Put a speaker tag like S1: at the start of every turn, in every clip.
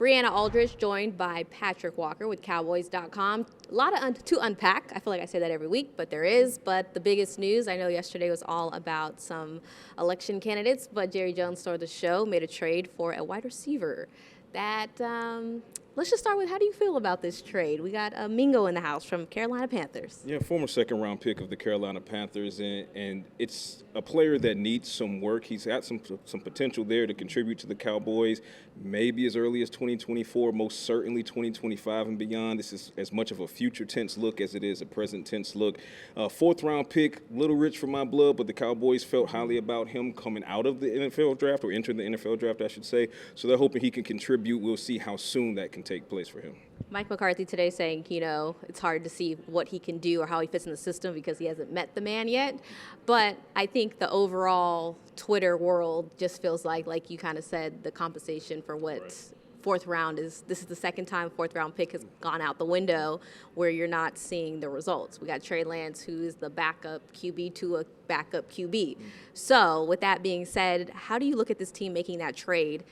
S1: Briana Aldridge joined by Patrik Walker with Cowboys.com. A lot to unpack. I feel like I say that every week, but there is. But the biggest news, I know yesterday was all about some election candidates, but Jerry Jones started the show, made a trade for a wide receiver. Let's just start with, how do you feel about this trade? We got Mingo in the house from Carolina Panthers.
S2: Yeah, former second-round pick of the Carolina Panthers, and it's a player that needs some work. He's got some potential there to contribute to the Cowboys, maybe as early as 2024, most certainly 2025 and beyond. This is as much of a future tense look as it is a present tense look. Fourth-round pick, a little rich for my blood, but the Cowboys felt highly about him coming out of the NFL draft, or entering the NFL draft, I should say. So they're hoping he can contribute. We'll see how soon that can take place for him.
S1: Mike McCarthy today saying, it's hard to see what he can do or how he fits in the system because he hasn't met the man yet. But I think the overall Twitter world just feels like you kind of said, the compensation for what fourth round is. This is the second time fourth round pick has gone out the window where you're not seeing the results. We got Trey Lance, who is the backup QB to a backup QB. So with that being said, how do you look at this team making that trade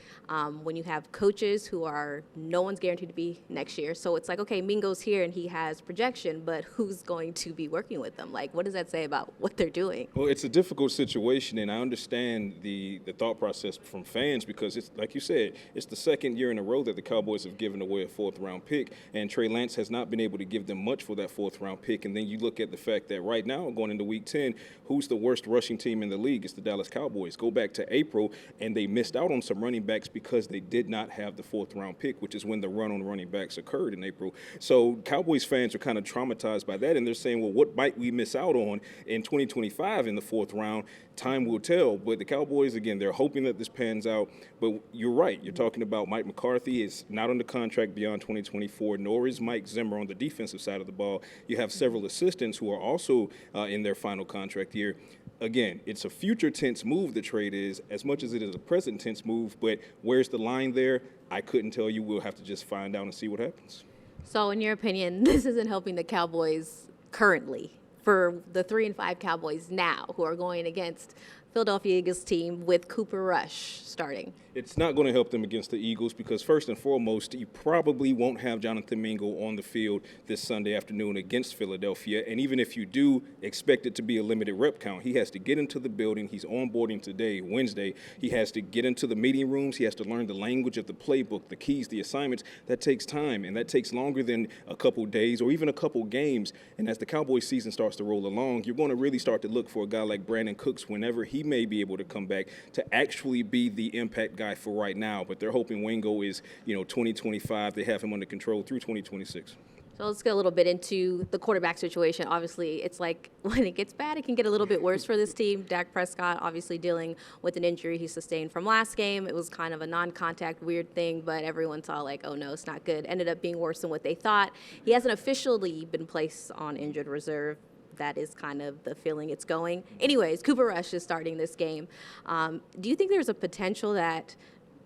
S1: when you have coaches who are, no one's guaranteed to be next year? So it's like, okay, Mingo's here and he has projection, but who's going to be working with them? Like, what does that say about what they're doing?
S2: Well, it's a difficult situation, and I understand the thought process from fans because it's, like you said, it's the second year in a row that the Cowboys have given away a fourth-round pick, and Trey Lance has not been able to give them much for that fourth-round pick. And then you look at the fact that right now, going into Week 10, who's the worst rushing team in the league? It's the Dallas Cowboys. Go back to April, and they missed out on some running backs because they did not have the fourth-round pick, which is when the run on running backs occurred in April. So Cowboys fans are kind of traumatized by that, and they're saying, well, what might we miss out on in 2025 in the fourth round? Time will tell. But the Cowboys, again, they're hoping that this pans out. But you're right. You're talking about Mike McCarthy is not under contract beyond 2024, nor is Mike Zimmer on the defensive side of the ball. You have several assistants who are also in their final contract year. Again, it's a future tense move, the trade is, as much as it is a present tense move. But where's the line there? I couldn't tell you. We'll have to just find out and see what happens.
S1: So in your opinion, this isn't helping the Cowboys currently, for the 3-5 Cowboys now, who are going against Philadelphia Eagles team with Cooper Rush starting?
S2: It's not going to help them against the Eagles because, first and foremost, you probably won't have Jonathan Mingo on the field this Sunday afternoon against Philadelphia. And even if you do, expect it to be a limited rep count. He has to get into the building. He's onboarding today, Wednesday. He has to get into the meeting rooms. He has to learn the language of the playbook, the keys, the assignments. That takes time, and that takes longer than a couple days or even a couple games. And as the Cowboys season starts to roll along, you're going to really start to look for a guy like Brandon Cooks whenever he may be able to come back to actually be the impact guy for right now. But they're hoping Wingo is, 2025. They have him under control through 2026.
S1: So let's get a little bit into the quarterback situation. Obviously, it's like when it gets bad, it can get a little bit worse for this team. Dak Prescott obviously dealing with an injury he sustained from last game. It was kind of a non-contact weird thing, but everyone saw like, oh no, it's not good. Ended up being worse than what they thought. He hasn't officially been placed on injured reserve. That is kind of the feeling it's going. Anyways, Cooper Rush is starting this game. Do you think there's a potential that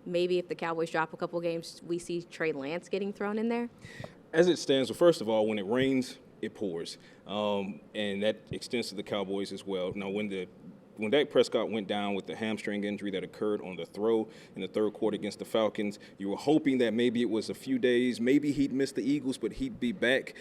S1: maybe if the Cowboys drop a couple games, we see Trey Lance getting thrown in there?
S2: As it stands, well, first of all, when it rains, it pours. And that extends to the Cowboys as well. Now, when Dak Prescott went down with the hamstring injury that occurred on the throw in the third quarter against the Falcons, you were hoping that maybe it was a few days, maybe he'd miss the Eagles, but he'd be back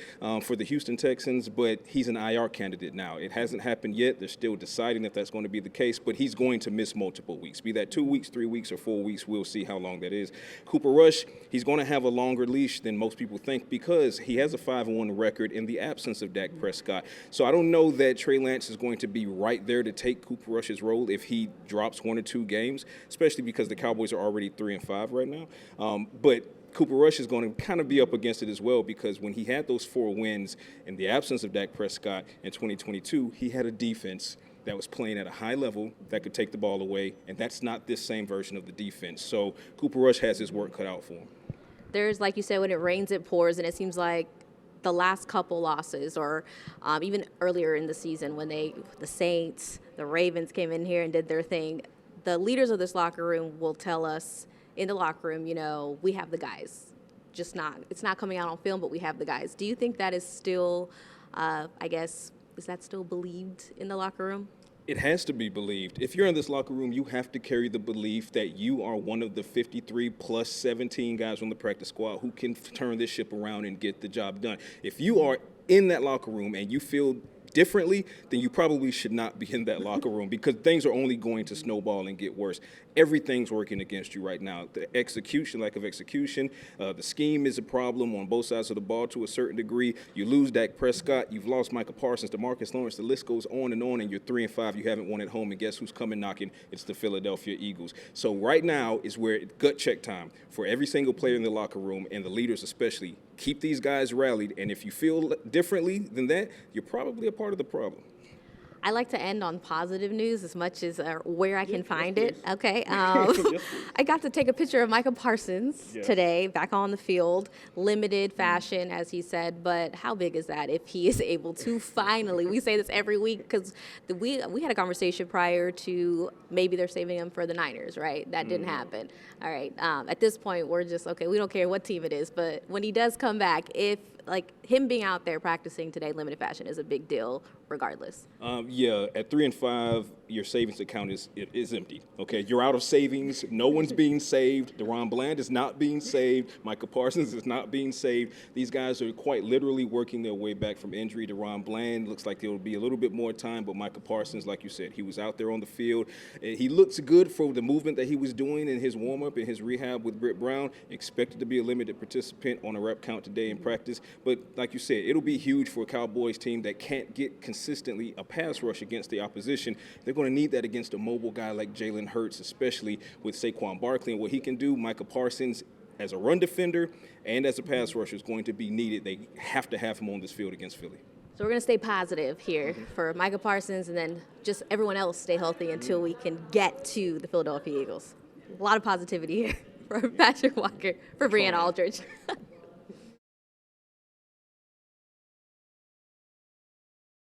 S2: for the Houston Texans. But he's an IR candidate now. It hasn't happened yet. They're still deciding if that's going to be the case, but he's going to miss multiple weeks. Be that 2 weeks, 3 weeks, or 4 weeks, we'll see how long that is. Cooper Rush, he's going to have a longer leash than most people think because he has a 5-1 record in the absence of Dak Prescott. So I don't know that Trey Lance is going to be right there to take Cooper Rush's role if he drops 1 or 2 games, especially because the Cowboys are already 3-5 right now. But Cooper Rush is going to kind of be up against it as well because when he had those 4 wins in the absence of Dak Prescott in 2022, he had a defense that was playing at a high level that could take the ball away, and that's not this same version of the defense. So Cooper Rush has his work cut out for him.
S1: There's, like you said, when it rains, it pours, and it seems like the last couple losses or even earlier in the season when the Saints, the Ravens came in here and did their thing, the leaders of this locker room will tell us in the locker room, we have the guys. It's not coming out on film, but we have the guys. Do you think that is still, is that still believed in the locker room?
S2: It has to be believed. If you're in this locker room, you have to carry the belief that you are one of the 53 plus 17 guys on the practice squad who can turn this ship around and get the job done. If you are in that locker room and you feel differently, then you probably should not be in that locker room, because things are only going to snowball and get worse. Everything's working against you right now. The execution, lack of execution, the scheme is a problem on both sides of the ball to a certain degree. You lose Dak Prescott, you've lost Michael Parsons, DeMarcus Lawrence, the list goes on, and you're 3-5. You haven't won at home, and guess who's coming knocking? It's the Philadelphia Eagles. So right now is where gut check time for every single player in the locker room, and the leaders especially. Keep these guys rallied, and if you feel differently than that, you're probably a part of the problem.
S1: I like to end on positive news as much as where I can find it. Okay. I got to take a picture of Michael Parsons today, back on the field, limited fashion, as he said. But how big is that if he is able to finally? We say this every week because we had a conversation prior to maybe they're saving him for the Niners, right? That didn't happen. All right. At this point, we're just, okay, we don't care what team it is. But when he does come back, if like him being out there practicing today, limited fashion is a big deal regardless.
S2: At 3-5, your savings account is empty. Okay, you're out of savings. No one's being saved. DaRon Bland is not being saved. Michael Parsons is not being saved. These guys are quite literally working their way back from injury. DaRon Bland looks like there will be a little bit more time, but Michael Parsons, like you said, he was out there on the field. He looks good for the movement that he was doing in his warm-up and his rehab with Britt Brown. Expected to be a limited participant on a rep count today in practice. But like you said, it'll be huge for a Cowboys team that can't get consistently a pass rush against the opposition. They're going to need that against a mobile guy like Jalen Hurts, especially with Saquon Barkley and what he can do. Michael Parsons, as a run defender and as a pass rusher, is going to be needed. They have to have him on this field against Philly.
S1: So we're going to stay positive here for Michael Parsons, and then just everyone else stay healthy until we can get to the Philadelphia Eagles. A lot of positivity here for Patrik Walker, for Briana Aldridge.